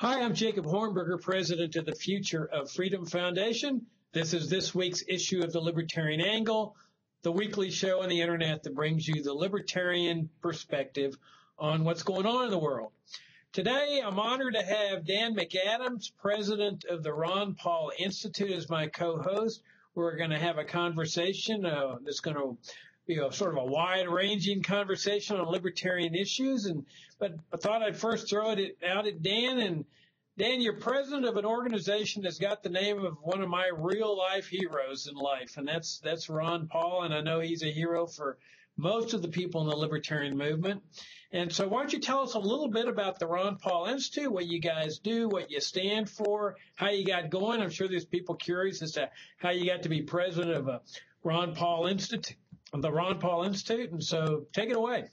Hi, I'm Jacob Hornberger, president of the Future of Freedom Foundation. This is this week's issue of the Libertarian Angle, the weekly show on the internet that brings you the libertarian perspective on what's going on in the world. Today, I'm honored to have Dan McAdams, president of the Ron Paul Institute, as my co-host. We're going to have a conversation that's going to be sort of a wide-ranging conversation on libertarian issues. But I thought I'd first throw it out at Dan. And Dan, you're president of an organization that's got the name of one of my real-life heroes in life, and that's Ron Paul. And I know he's a hero for most of the people in the libertarian movement. And so why don't you tell us a little bit about the Ron Paul Institute, what you guys do, what you stand for, how you got going. I'm sure there's people curious as to how you got to be president of a Ron Paul Institute, the Ron Paul Institute. And so take it away.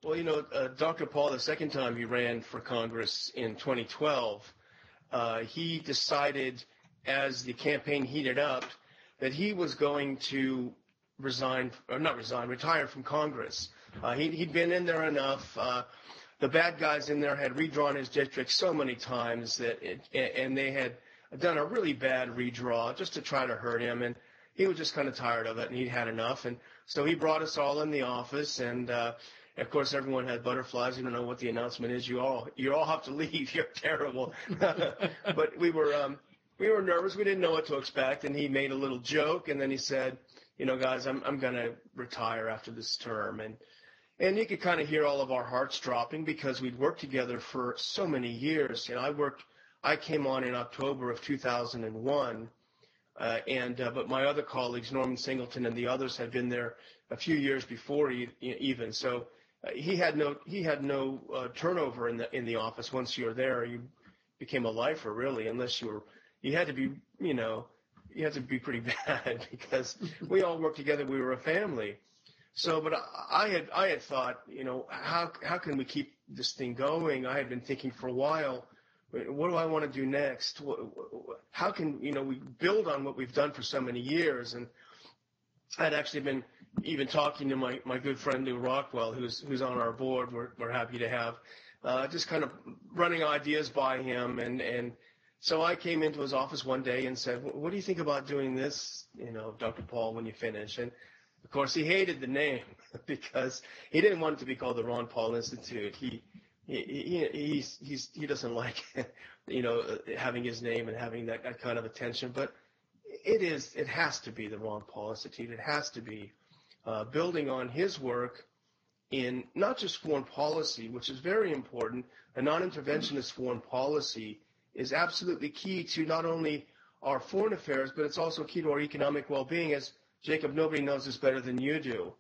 Well, Dr. Paul, the second time he ran for Congress in 2012, he decided as the campaign heated up that he was going to retire from Congress. He'd been in there enough. The bad guys in there had redrawn his district so many times and they had done a really bad redraw just to try to hurt him. And he was just kind of tired of it, and he'd had enough. And so he brought us all in the office, and of course, everyone had butterflies. You don't know what the announcement is. You all have to leave. You're terrible. But we were nervous. We didn't know what to expect. And he made a little joke, and then he said, guys, I'm going to retire after this term. And you could kind of hear all of our hearts dropping because we'd worked together for so many years. I came on in October of 2001. But my other colleagues, Norman Singleton and the others, had been there a few years before even. So he had no turnover in the office. Once you were there, you became a lifer, really, unless you had to be pretty bad because we all worked together. We were a family. So, but I had thought, how can we keep this thing going? I had been thinking for a while, what do I want to do next? How can we build on what we've done for so many years? And I'd actually been even talking to my good friend Lou Rockwell, who's on our board. We're happy to have just kind of running ideas by him. And so I came into his office one day and said, "What do you think about doing this, Dr. Paul, when you finish?" And of course, he hated the name because he didn't want it to be called the Ron Paul Institute. He doesn't like having his name and having that kind of attention, but it has to be the Ron Paul Institute. It has to be building on his work in not just foreign policy, which is very important. A non-interventionist foreign policy is absolutely key to not only our foreign affairs, but it's also key to our economic well-being. As Jacob, nobody knows this better than you do.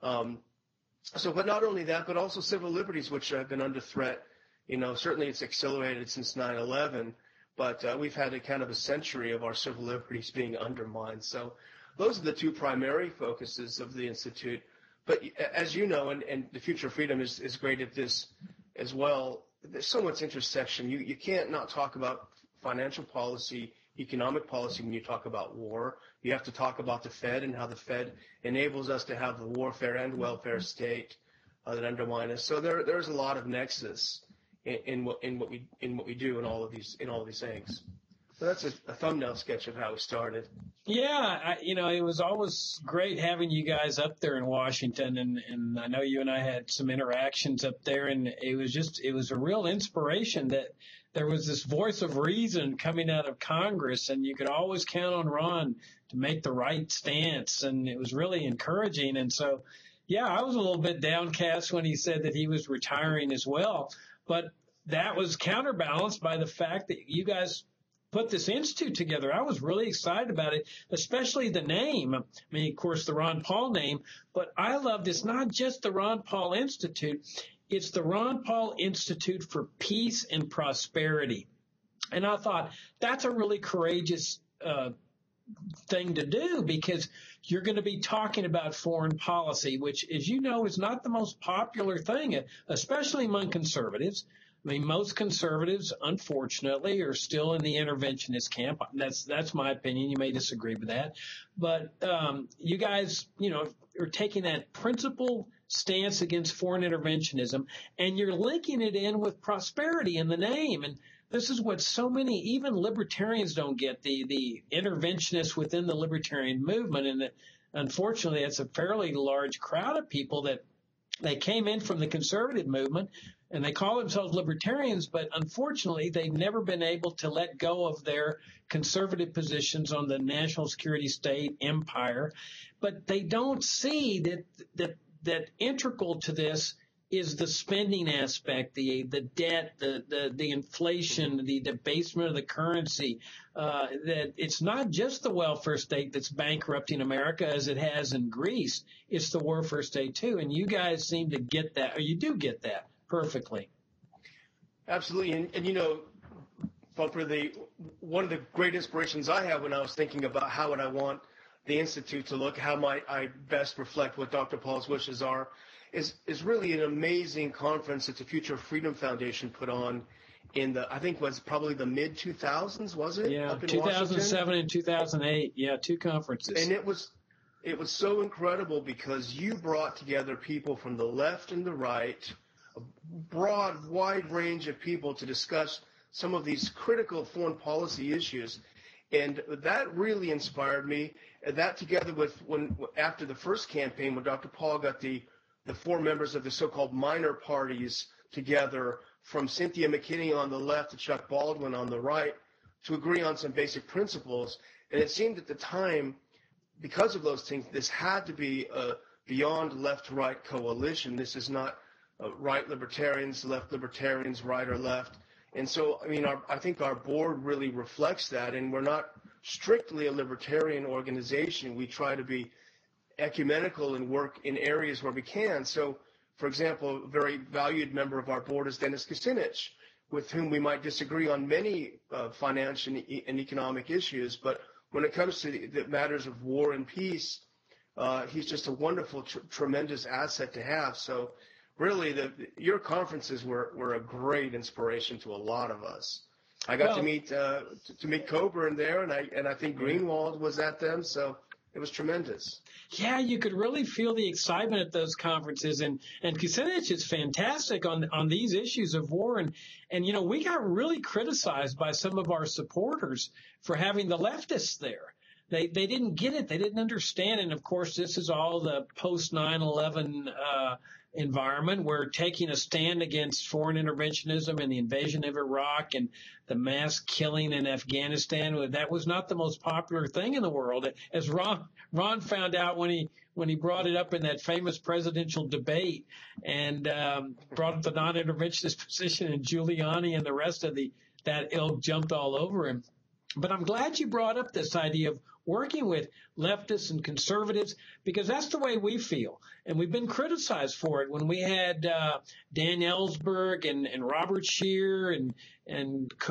But not only that, but also civil liberties, which have been under threat. Certainly it's accelerated since 9/11, but we've had a kind of a century of our civil liberties being undermined. So those are the two primary focuses of the Institute. But as you know, and the Future of Freedom is great at this as well, there's so much intersection. You can't not talk about financial policy, economic policy when you talk about war. You have to talk about the Fed and how the Fed enables us to have the warfare and welfare state that undermine us. So there's a lot of nexus in what we do in all of these things. So that's a thumbnail sketch of how we started. Yeah, it was always great having you guys up there in Washington, and I know you and I had some interactions up there, and it was a real inspiration that there was this voice of reason coming out of Congress, and you could always count on Ron to make the right stance, and it was really encouraging. And so, yeah, I was a little bit downcast when he said that he was retiring as well, but that was counterbalanced by the fact that you guys put this institute together. I was really excited about it, especially the name. I mean, of course, the Ron Paul name, but I loved it's not just the Ron Paul Institute. It's the Ron Paul Institute for Peace and Prosperity. And I thought that's a really courageous thing to do because you're going to be talking about foreign policy, which, as you know, is not the most popular thing, especially among conservatives. I mean, most conservatives, unfortunately, are still in the interventionist camp. That's my opinion. You may disagree with that. But you guys, are taking that principle stance against foreign interventionism, and you're linking it in with prosperity in the name. And this is what so many, even libertarians, don't get, the interventionists within the libertarian movement. And unfortunately, it's a fairly large crowd of people that they came in from the conservative movement, and they call themselves libertarians, but unfortunately, they've never been able to let go of their conservative positions on the national security state empire. But they don't see that integral to this is the spending aspect, the debt, the inflation, the debasement of the currency, that it's not just the welfare state that's bankrupting America as it has in Greece. It's the welfare state too. And you guys seem to get that, or you do get that perfectly. Absolutely. And you know, Bumper, one of the great inspirations I have when I was thinking about how would I want the Institute to look, how might I best reflect what Dr. Paul's wishes are, is really an amazing conference that the Future of Freedom Foundation put on in I think was probably the mid-2000s, was it? Yeah, up in 2007 Washington? and 2008. Yeah, 2 conferences. And it was so incredible because you brought together people from the left and the right, a broad, wide range of people to discuss some of these critical foreign policy issues. And that really inspired me. And that together with after the first campaign, when Dr. Paul got the 4 members of the so-called minor parties together, from Cynthia McKinney on the left to Chuck Baldwin on the right, to agree on some basic principles. And it seemed at the time, because of those things, this had to be a beyond left-right coalition. This is not right libertarians, left libertarians, right or left. And so, I mean, I think our board really reflects that, and we're not strictly a libertarian organization. We try to be ecumenical and work in areas where we can. So, for example, a very valued member of our board is Dennis Kucinich, with whom we might disagree on many financial and economic issues. But when it comes to the matters of war and peace, he's just a wonderful, tremendous asset to have. So really, your conferences were a great inspiration to a lot of us. I got to meet Coburn there, and I think Greenwald was at them. So it was tremendous. Yeah, you could really feel the excitement at those conferences, and Kucinich is fantastic on these issues of war, and you know, we got really criticized by some of our supporters for having the leftists there. They didn't get it, they didn't understand, and of course this is all the post 9/11 environment. We're taking a stand against foreign interventionism and the invasion of Iraq and the mass killing in Afghanistan. That was not the most popular thing in the world, as Ron found out when he brought it up in that famous presidential debate and brought up the non-interventionist position, and Giuliani and the rest of that ilk jumped all over him. But I'm glad you brought up this idea of working with leftists and conservatives, because that's the way we feel. And we've been criticized for it. When we had Dan Ellsberg and Robert Scheer and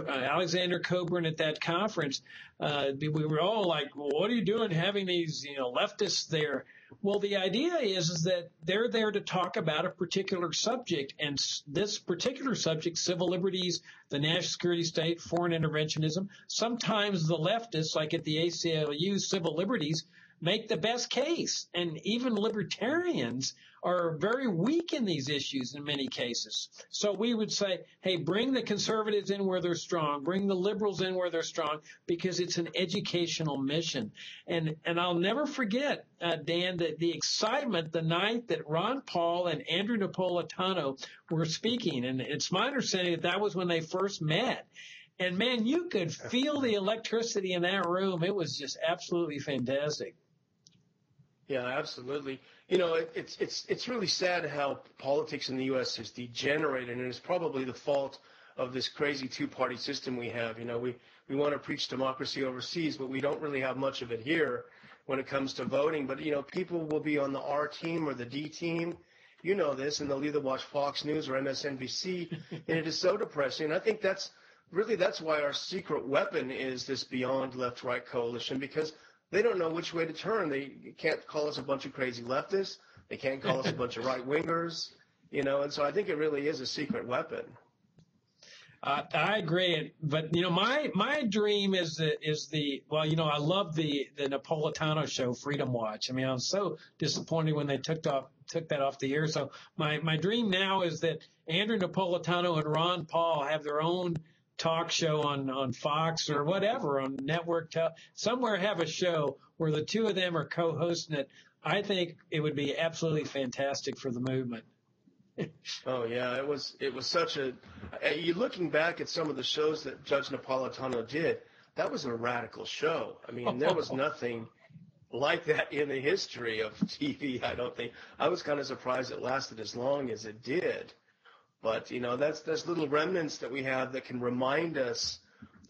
Alexander Coburn at that conference, we were all like, well, what are you doing having these leftists there? Well, the idea is that they're there to talk about a particular subject, and this particular subject, civil liberties, the national security state, foreign interventionism. Sometimes the leftists, like at the ACLU, civil liberties, make the best case, and even libertarians are very weak in these issues in many cases. So we would say, hey, bring the conservatives in where they're strong, bring the liberals in where they're strong, because it's an educational mission. And I'll never forget, Dan, that the excitement the night that Ron Paul and Andrew Napolitano were speaking, and it's my understanding that was when they first met. And man, you could feel the electricity in that room. It was just absolutely fantastic. Yeah, absolutely. It's really sad how politics in the U.S. has degenerated, and it's probably the fault of this crazy two-party system we have. We want to preach democracy overseas, but we don't really have much of it here when it comes to voting. But, people will be on the R team or the D team. You know this, and they'll either watch Fox News or MSNBC, and it is so depressing. And I think that's why our secret weapon is this Beyond Left-Right coalition, because they don't know which way to turn. They can't call us a bunch of crazy leftists. They can't call us a bunch of right-wingers, and so I think it really is a secret weapon. I agree, but my dream is I love the Napolitano show, Freedom Watch. I mean, I was so disappointed when they took that off the air. So my dream now is that Andrew Napolitano and Ron Paul have their own talk show on Fox or whatever, on network, somewhere have a show where the two of them are co-hosting it. I think it would be absolutely fantastic for the movement. Oh yeah, it was such you looking back at some of the shows that Judge Napolitano did, that was a radical show. I mean, there was nothing like that in the history of TV, I don't think. I was kind of surprised it lasted as long as it did. But, that's little remnants that we have that can remind us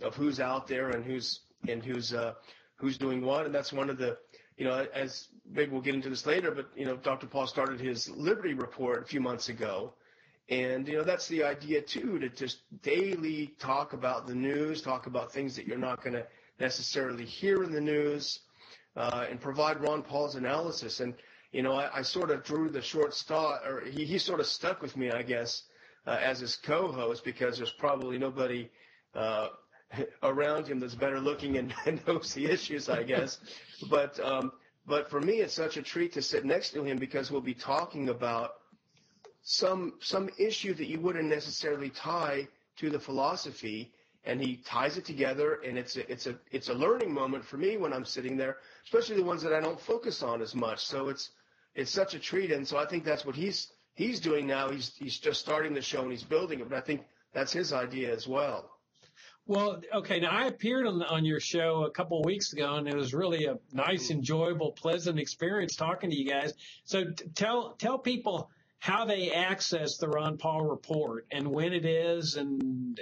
of who's out there and who's doing what. And that's one of the, as maybe we'll get into this later, but, Dr. Paul started his Liberty Report a few months ago. And, that's the idea, too, to just daily talk about the news, talk about things that you're not going to necessarily hear in the news, and provide Ron Paul's analysis. And, I sort of drew the short straw, or he sort of stuck with me, I guess, as his co-host, because there's probably nobody around him that's better looking and knows the issues, I guess. But for me, it's such a treat to sit next to him because we'll be talking about some issue that you wouldn't necessarily tie to the philosophy, and he ties it together, and it's a learning moment for me when I'm sitting there, especially the ones that I don't focus on as much. So it's such a treat, and so I think that's what he's doing now. He's just starting the show and he's building it, but I think that's his idea as well. Well, okay. Now I appeared on your show a couple of weeks ago, and it was really a nice, enjoyable, pleasant experience talking to you guys. So tell people how they access the Ron Paul Report and when it is, and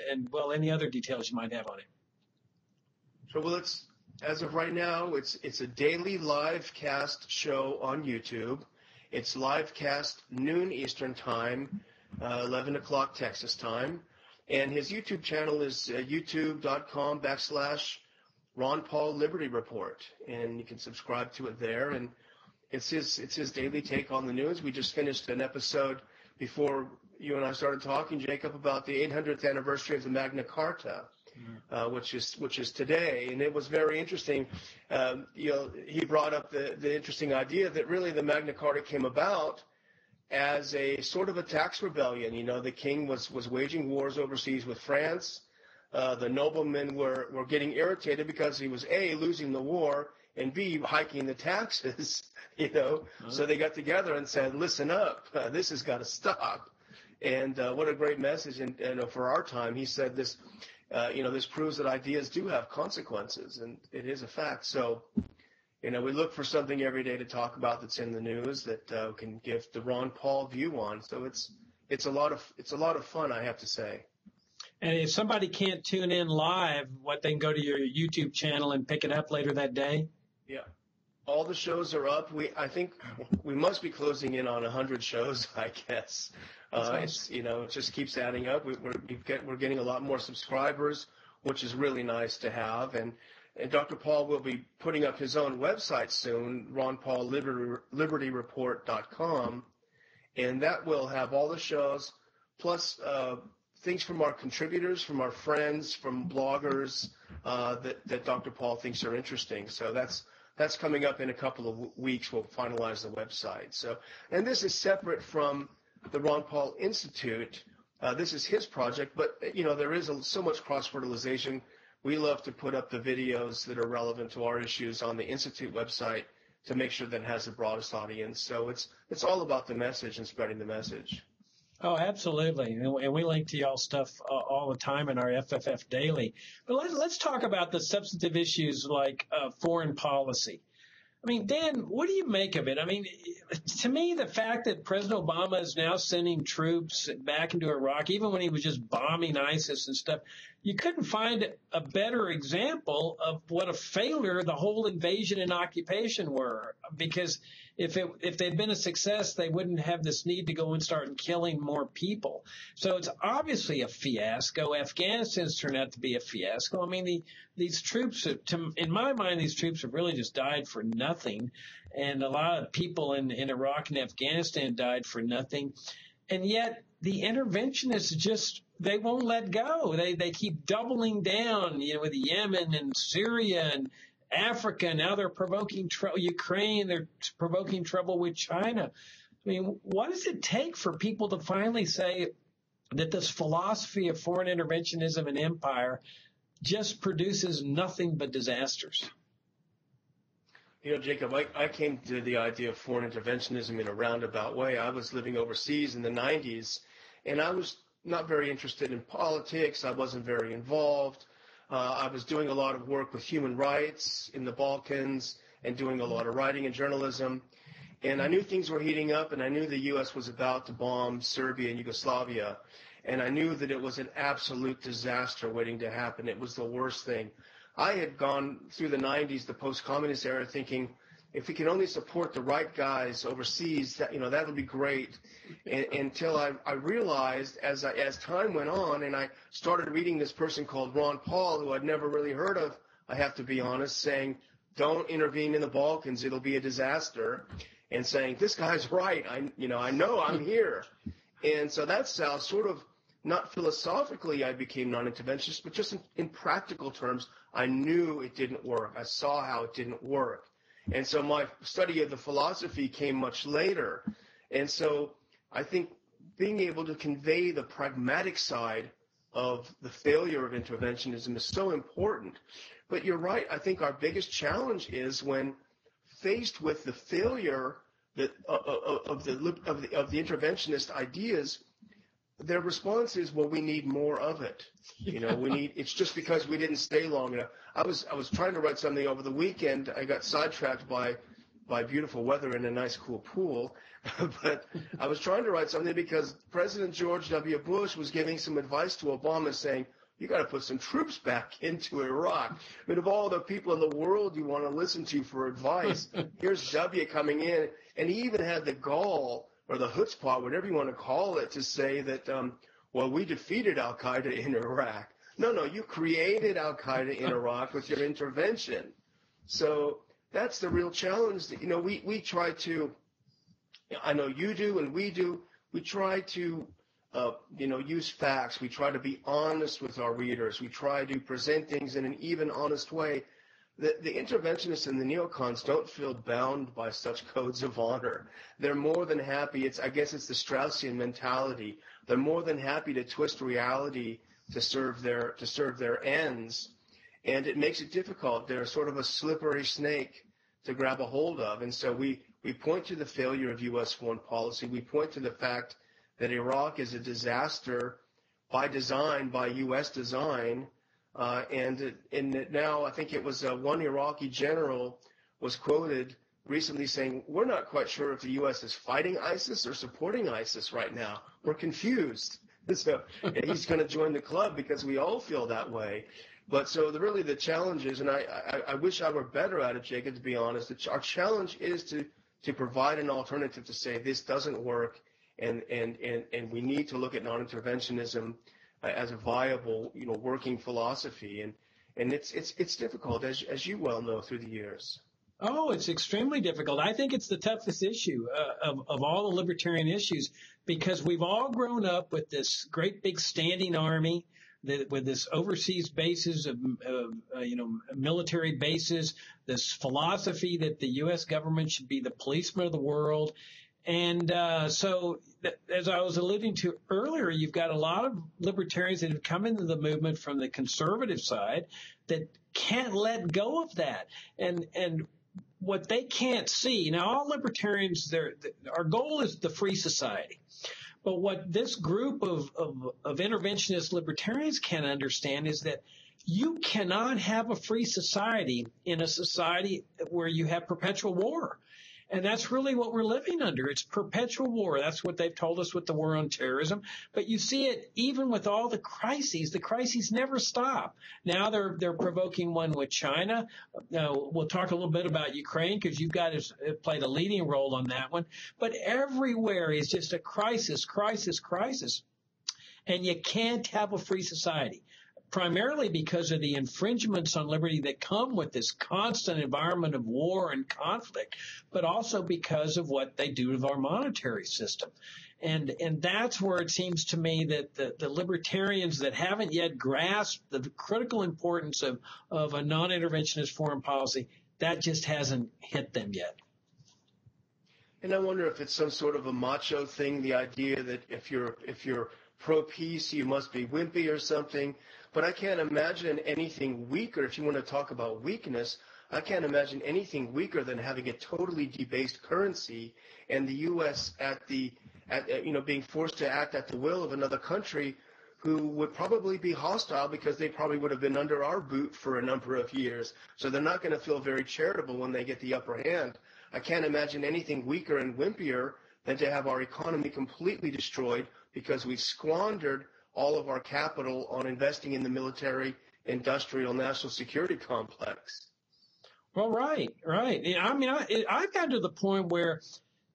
any other details you might have on it. So it's as of right now, it's a daily live cast show on YouTube. It's live cast noon Eastern time, 11 o'clock Texas time. And his YouTube channel is youtube.com/Ron Paul Liberty Report. And you can subscribe to it there. And it's his daily take on the news. We just finished an episode before you and I started talking, Jacob, about the 800th anniversary of the Magna Carta. Which is today, and it was very interesting. He brought up the interesting idea that really the Magna Carta came about as a sort of a tax rebellion. The king was waging wars overseas with France. The noblemen were getting irritated because he was A, losing the war, and B, hiking the taxes. So they got together and said, "Listen up, this has got to stop." And what a great message! And for our time, he said this. This proves that ideas do have consequences, and it is a fact. So, we look for something every day to talk about that's in the news that can give the Ron Paul view on. So it's a lot of fun, I have to say. And if somebody can't tune in live, they can go to your YouTube channel and pick it up later that day? Yeah. All the shows are up. I think we must be closing in on 100 shows, I guess. It just keeps adding up. We're getting a lot more subscribers, which is really nice to have. And Dr. Paul will be putting up his own website soon, ronpaullibertyreport.com, and that will have all the shows, plus things from our contributors, from our friends, from bloggers that Dr. Paul thinks are interesting. So that's coming up in a couple of weeks. We'll finalize the website. So, and this is separate from the Ron Paul Institute. This is his project, but there is so much cross-fertilization. We love to put up the videos that are relevant to our issues on the Institute website to make sure that it has the broadest audience. So it's all about the message and spreading the message. Oh, absolutely. And we link to y'all stuff all the time in our FFF Daily. But let's talk about the substantive issues like foreign policy. I mean, Dan, what do you make of it? I mean, to me, the fact that President Obama is now sending troops back into Iraq, even when he was just bombing ISIS and stuff, you couldn't find a better example of what a failure the whole invasion and occupation were. Because if they'd been a success, they wouldn't have this need to go and start killing more people. So it's obviously a fiasco. Afghanistan's turned out to be a fiasco. I mean, these troops, in my mind, these troops have really just died for nothing. And a lot of people in Iraq and Afghanistan died for nothing. And yet the interventionists just, they won't let go. They keep doubling down, with Yemen and Syria and Africa. Now they're provoking Ukraine. They're provoking trouble with China. I mean, what does it take for people to finally say that this philosophy of foreign interventionism and empire just produces nothing but disasters? Jacob, I came to the idea of foreign interventionism in a roundabout way. I was living overseas in the 90s, and I was not very interested in politics. I wasn't very involved. I was doing a lot of work with human rights in the Balkans and doing a lot of writing and journalism. And I knew things were heating up, and I knew the U.S. was about to bomb Serbia and Yugoslavia. And I knew that it was an absolute disaster waiting to happen. It was the worst thing. I had gone through the 90s, the post-communist era, thinking if we can only support the right guys overseas, that would be great. Until I realized as time went on, and I started reading this person called Ron Paul, who I'd never really heard of, I have to be honest, saying, don't intervene in the Balkans, it'll be a disaster, and saying, this guy's right, I know I'm here. And so that's how sort of, not philosophically I became non-interventionist, but just in practical terms, I knew it didn't work. I saw how it didn't work. And so my study of the philosophy came much later. And so I think being able to convey the pragmatic side of the failure of interventionism is so important. But you're right. I think our biggest challenge is when faced with the failure of the interventionist ideas, their response is, well, we need more of it. It's just because we didn't stay long enough. I was trying to write something over the weekend. I got sidetracked by beautiful weather and a nice cool pool. But I was trying to write something because President George W. Bush was giving some advice to Obama saying, you got to put some troops back into Iraq. I mean, of all the people in the world you want to listen to for advice, here's W coming in. And he even had the gall, or the chutzpah, whatever you want to call it, to say that, well, we defeated al-Qaeda in Iraq. No, you created al-Qaeda in Iraq with your intervention. So that's the real challenge. We try to, I know you do and we do, we try to, use facts. We try to be honest with our readers. We try to present things in an even, honest way. The interventionists and the neocons don't feel bound by such codes of honor. They're more than happy. I guess it's the Straussian mentality. They're more than happy to twist reality to serve their ends, and it makes it difficult. They're sort of a slippery snake to grab a hold of, and so we point to the failure of U.S. foreign policy. We point to the fact that Iraq is a disaster by design, by U.S. design. And now I think it was one Iraqi general was quoted recently saying, we're not quite sure if the U.S. is fighting ISIS or supporting ISIS right now. We're confused. So he's going to join the club because we all feel that way. But so really the challenge is, and I wish I were better at it, Jacob, to be honest, our challenge is to provide an alternative to say this doesn't work, and we need to look at non-interventionism as a viable, working philosophy, and it's difficult, as you well know through the years. Oh, it's extremely difficult. I think it's the toughest issue of all the libertarian issues, because we've all grown up with this great big standing army, with this overseas bases of military bases, this philosophy that the U.S. government should be the policeman of the world. And so, as I was alluding to earlier, you've got a lot of libertarians that have come into the movement from the conservative side that can't let go of that. And what they can't see, now all libertarians, our goal is the free society. But what this group of interventionist libertarians can't understand is that you cannot have a free society in a society where you have perpetual war. And that's really what we're living under. It's perpetual war. That's what they've told us with the war on terrorism. But you see it even with all the crises. The crises never stop. Now they're provoking one with China. We'll talk a little bit about Ukraine because you guys played a leading role on that one. But everywhere is just a crisis, crisis, crisis. And you can't have a free society, primarily because of the infringements on liberty that come with this constant environment of war and conflict, but also because of what they do to our monetary system. And that's where it seems to me that the libertarians that haven't yet grasped the critical importance of a non-interventionist foreign policy, that just hasn't hit them yet. And I wonder if it's some sort of a macho thing, the idea that if you're pro-peace, you must be wimpy or something. But I can't imagine anything weaker. If you want to talk about weakness, I can't imagine anything weaker than having a totally debased currency and the U.S. being forced to act at the will of another country who would probably be hostile because they probably would have been under our boot for a number of years. So they're not going to feel very charitable when they get the upper hand. I can't imagine anything weaker and wimpier than to have our economy completely destroyed because we've squandered all of our capital on investing in the military, industrial, national security complex. Well, right. I mean, I've gotten to the point where,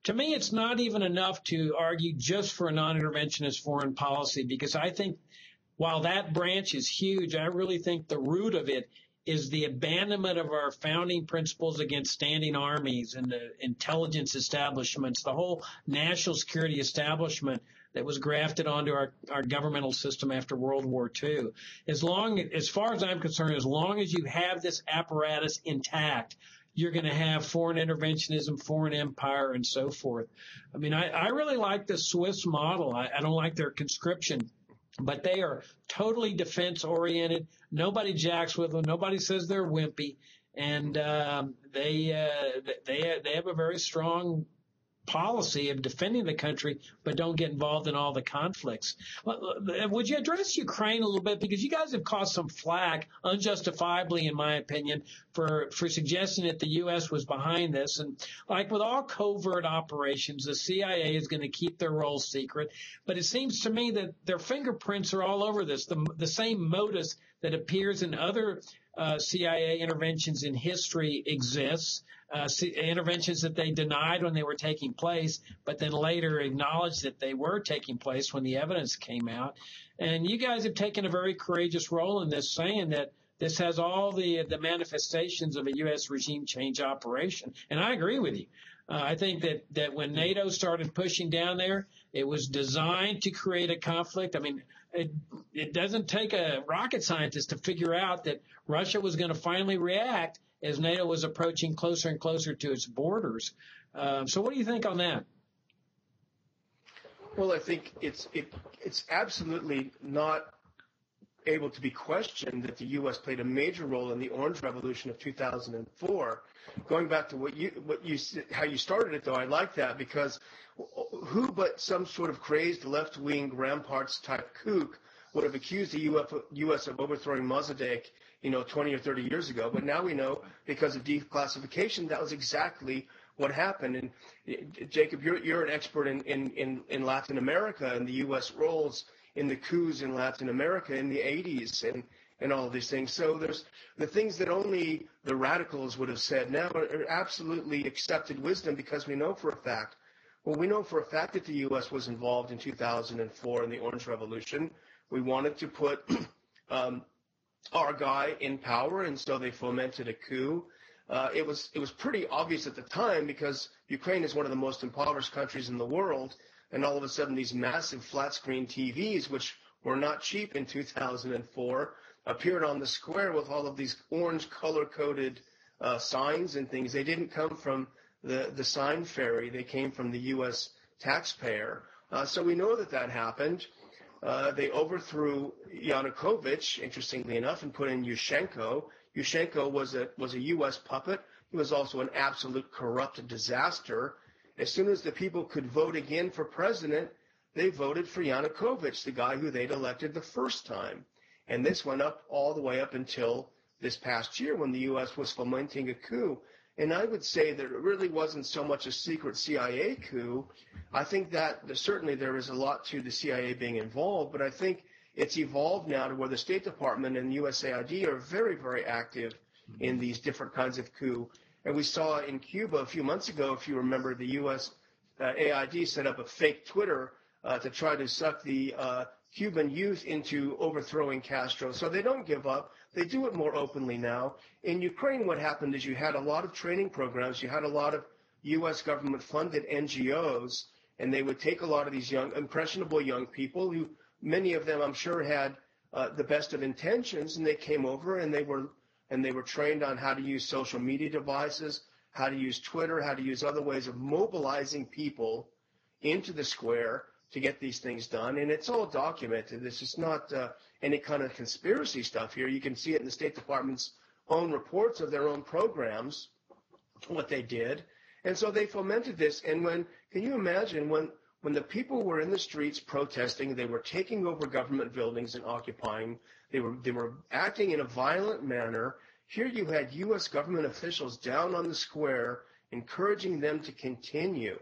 to me, it's not even enough to argue just for a non-interventionist foreign policy, because I think while that branch is huge, I really think the root of it is the abandonment of our founding principles against standing armies and the intelligence establishments, the whole national security establishment that was grafted onto our governmental system after World War II. As far as I'm concerned, as long as you have this apparatus intact, you're going to have foreign interventionism, foreign empire, and so forth. I mean, I really like the Swiss model. I don't like their conscription, but they are totally defense-oriented. Nobody jacks with them. Nobody says they're wimpy, and they have a very strong policy of defending the country, but don't get involved in all the conflicts. Would you address Ukraine a little bit? Because you guys have caused some flack, unjustifiably, in my opinion, for suggesting that the U.S. was behind this. And like with all covert operations, the CIA is going to keep their role secret. But it seems to me that their fingerprints are all over this. The same modus that appears in other CIA interventions in history exists. Interventions that they denied when they were taking place, but then later acknowledged that they were taking place when the evidence came out. And you guys have taken a very courageous role in this, saying that this has all the manifestations of a U.S. regime change operation. And I agree with you. I think that when NATO started pushing down there, it was designed to create a conflict. I mean, it doesn't take a rocket scientist to figure out that Russia was going to finally react as NATO was approaching closer and closer to its borders. So what do you think on that? Well, I think it's absolutely not able to be questioned that the U.S. played a major role in the Orange Revolution of 2004. Going back to how you started it, though, I like that, because who but some sort of crazed left-wing ramparts type kook would have accused the U.S. of overthrowing Mossadegh 20 or 30 years ago. But now we know, because of declassification, that was exactly what happened. And Jacob, you're an expert in Latin America and the U.S. roles in the coups in Latin America in the 80s and all of these things. So there's the things that only the radicals would have said now are absolutely accepted wisdom, because we know for a fact. Well, we know for a fact that the U.S. was involved in 2004 in the Orange Revolution. We wanted to put our guy in power, and so they fomented a coup. It was pretty obvious at the time, because Ukraine is one of the most impoverished countries in the world, and all of a sudden these massive flat-screen TVs, which were not cheap in 2004, appeared on the square with all of these orange color-coded signs and things. They didn't come from the sign fairy. They came from the U.S. taxpayer. So we know that happened. They overthrew Yanukovych, interestingly enough, and put in Yushchenko. Yushchenko was a U.S. puppet. He was also an absolute corrupt disaster. As soon as the people could vote again for president, they voted for Yanukovych, the guy who they'd elected the first time. And this went up all the way up until this past year, when the U.S. was fomenting a coup. And I would say that it really wasn't so much a secret CIA coup. I think that certainly there is a lot to the CIA being involved, but I think it's evolved now to where the State Department and USAID are very, very active in these different kinds of coup. And we saw in Cuba a few months ago, if you remember, the USAID set up a fake Twitter to try to suck the Cuban youth into overthrowing Castro. So they don't give up. They do it more openly now. In Ukraine, what happened is you had a lot of training programs. You had a lot of U.S. government-funded NGOs, and they would take a lot of these young, impressionable young people who, many of them I'm sure had the best of intentions, and they came over and they were trained on how to use social media devices, how to use Twitter, how to use other ways of mobilizing people into the square to get these things done. And it's all documented. This is not any kind of conspiracy stuff here. You can see it in the State Department's own reports of their own programs, what they did. And so they fomented this. And can you imagine when the people were in the streets protesting, they were taking over government buildings and occupying, they were acting in a violent manner. Here you had U.S. government officials down on the square encouraging them to continue,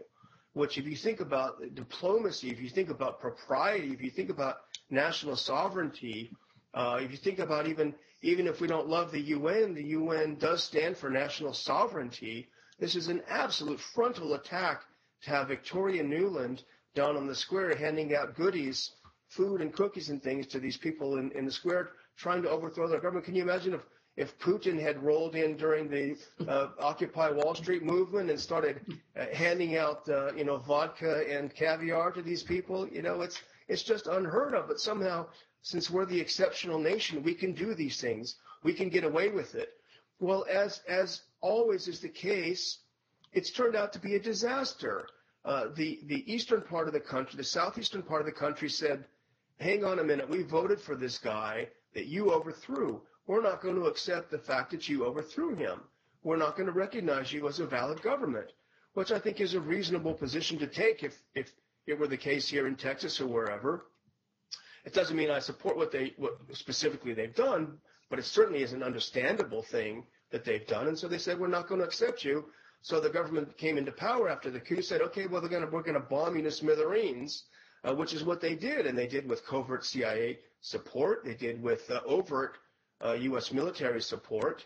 which if you think about diplomacy, if you think about propriety, if you think about national sovereignty, if you think about even if we don't love the UN does stand for national sovereignty. This is an absolute frontal attack to have Victoria Nuland down on the square handing out goodies, food and cookies and things to these people in the square trying to overthrow their government. Can you imagine if Putin had rolled in during the Occupy Wall Street movement and started handing out vodka and caviar to these people? It's just unheard of. But somehow, since we're the exceptional nation, we can do these things. We can get away with it. Well, as always is the case, it's turned out to be a disaster. The eastern part of the country, the southeastern part of the country said, hang on a minute, we voted for this guy that you overthrew. We're not going to accept the fact that you overthrew him. We're not going to recognize you as a valid government, which I think is a reasonable position to take if it were the case here in Texas or wherever. It doesn't mean I support what specifically they've done, but it certainly is an understandable thing that they've done. And so they said, we're not going to accept you. So the government came into power after the coup, said, okay, well, we're going to bomb you to smithereens, which is what they did. And they did with covert CIA support. They did with overt U.S. military support.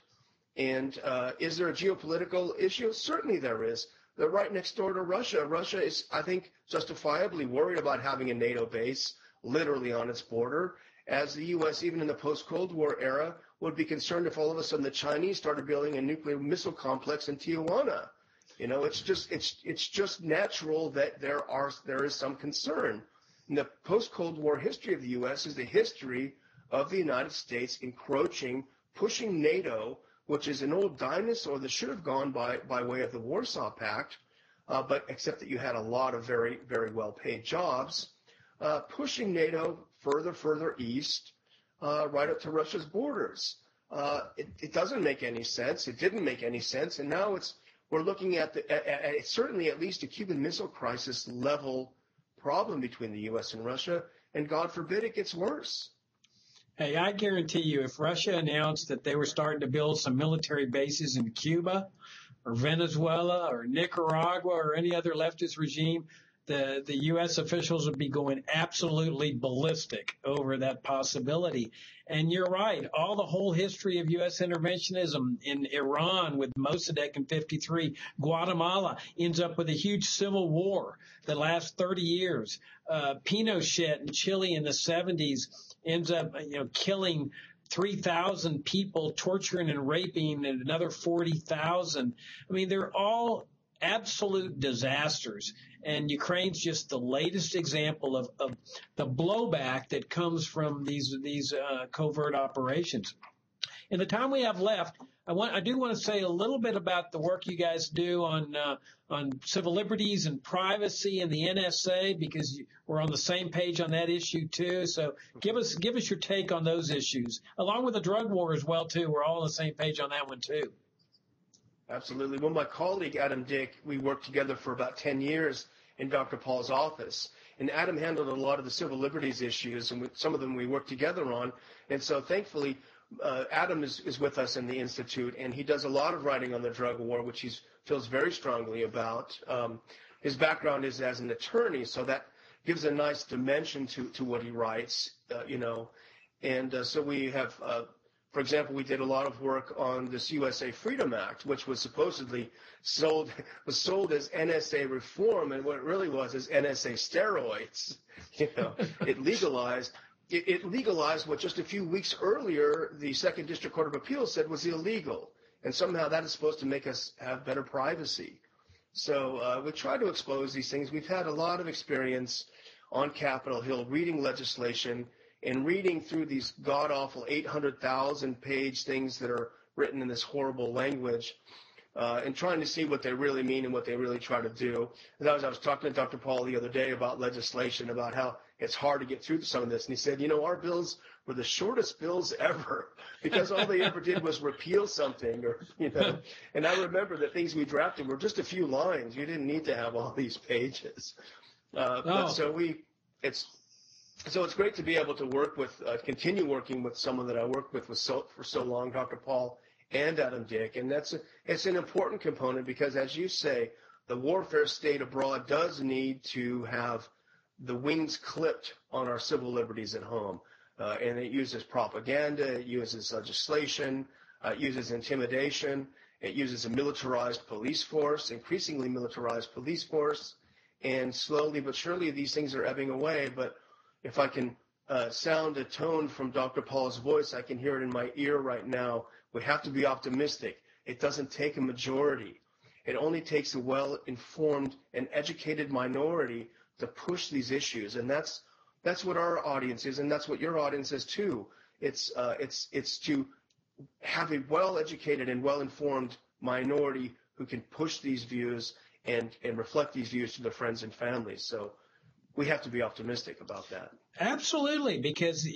And is there a geopolitical issue? Certainly there is. They're right next door to Russia. Russia is, I think, justifiably worried about having a NATO base literally on its border, as the U.S., even in the post-Cold War era, would be concerned if all of a sudden the Chinese started building a nuclear missile complex in Tijuana. It's just natural that there is some concern. And the post-Cold War history of the U.S. is the history of the United States encroaching, pushing NATO, which is an old dinosaur that should have gone by way of the Warsaw Pact, but except that you had a lot of very, very well-paid jobs, pushing NATO further east, right up to Russia's borders. It doesn't make any sense. It didn't make any sense, and now we're looking at certainly at least a Cuban Missile Crisis level problem between the U.S. and Russia, and God forbid it gets worse. Hey, I guarantee you, if Russia announced that they were starting to build some military bases in Cuba or Venezuela or Nicaragua or any other leftist regime, the U.S. officials would be going absolutely ballistic over that possibility. And you're right. The whole history of U.S. interventionism in Iran with Mossadegh in 1953, Guatemala ends up with a huge civil war that lasts 30 years. Pinochet in Chile in the 1970s ends up, killing 3,000 people, torturing and raping and another 40,000. I mean, they're all absolute disasters. And Ukraine's just the latest example of the blowback that comes from these covert operations. In the time we have left, I do want to say a little bit about the work you guys do on civil liberties and privacy and the NSA, because we're on the same page on that issue too. So give us your take on those issues, along with the drug war as well too. We're all on the same page on that one too. Absolutely. Well, my colleague, Adam Dick, we worked together for about 10 years in Dr. Paul's office. And Adam handled a lot of the civil liberties issues, and some of them we worked together on. And so thankfully, Adam is with us in the Institute, and he does a lot of writing on the drug war, which he feels very strongly about. His background is as an attorney, so that gives a nice dimension to what he writes, And so we have... For example, we did a lot of work on this USA Freedom Act, which was supposedly sold as NSA reform, and what it really was is NSA steroids. It legalized what just a few weeks earlier the Second District Court of Appeals said was illegal, and somehow that is supposed to make us have better privacy. So we try to expose these things. We've had a lot of experience on Capitol Hill reading legislation and reading through these god-awful 800,000-page things that are written in this horrible language and trying to see what they really mean and what they really try to do. And I was talking to Dr. Paul the other day about legislation, about how it's hard to get through some of this. And he said, our bills were the shortest bills ever because all they ever did was repeal something And I remember the things we drafted were just a few lines. You didn't need to have all these pages. So it's great to be able to continue working with someone that I worked with for so long, Dr. Paul and Adam Dick. And it's an important component because, as you say, the warfare state abroad does need to have the wings clipped on our civil liberties at home. And it uses propaganda, it uses legislation, it uses intimidation, it uses a militarized police force, increasingly militarized police force, and slowly but surely these things are ebbing away. But if I can sound a tone from Dr. Paul's voice, I can hear it in my ear right now. We have to be optimistic. It doesn't take a majority. It only takes a well-informed and educated minority to push these issues, and that's what our audience is, and that's what your audience is too. It's to have a well-educated and well-informed minority who can push these views and reflect these views to their friends and families. So we have to be optimistic about that. Absolutely, because,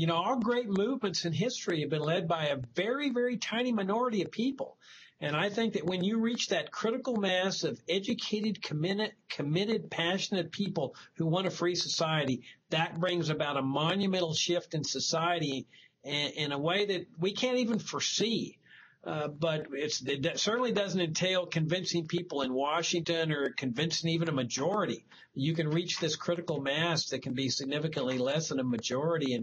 our great movements in history have been led by a very, very tiny minority of people. And I think that when you reach that critical mass of educated, committed, passionate people who want a free society, that brings about a monumental shift in society in a way that we can't even foresee. But it certainly doesn't entail convincing people in Washington or convincing even a majority. You can reach this critical mass that can be significantly less than a majority.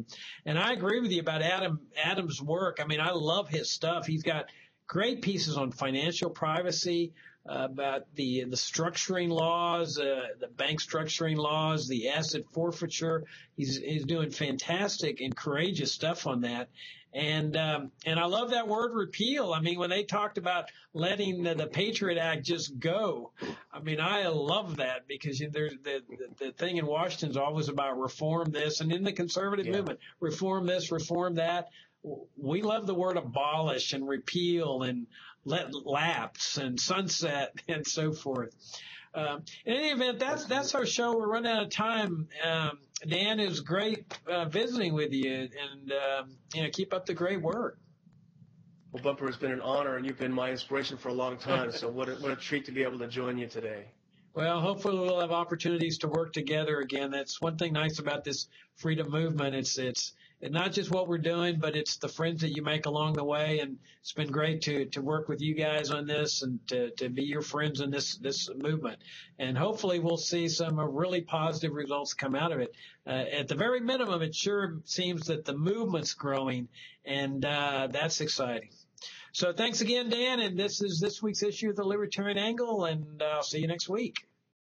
And I agree with you about Adam's work. I mean, I love his stuff. He's got great pieces on financial privacy, about the structuring laws, the bank structuring laws, the asset forfeiture. He's doing fantastic and courageous stuff on that. And I love that word repeal. I mean, when they talked about letting the Patriot Act just go, I mean, I love that because there's the thing in Washington is always about reform this, and in the conservative movement, reform this, reform that. We love the word abolish and repeal and let lapse and sunset and so forth. In any event, that's our show. We're running out of time. Dan, it was great visiting with you, and keep up the great work. Well, Bumper, it's been an honor, and you've been my inspiration for a long time. So what a treat to be able to join you today. Well, hopefully we'll have opportunities to work together again. That's one thing nice about this freedom movement. It's not just what we're doing, but it's the friends that you make along the way. And it's been great to work with you guys on this and to be your friends in this movement. And hopefully we'll see some really positive results come out of it. At the very minimum, it sure seems that the movement's growing, and that's exciting. So thanks again, Dan. And this is this week's issue of the Libertarian Angle, and I'll see you next week.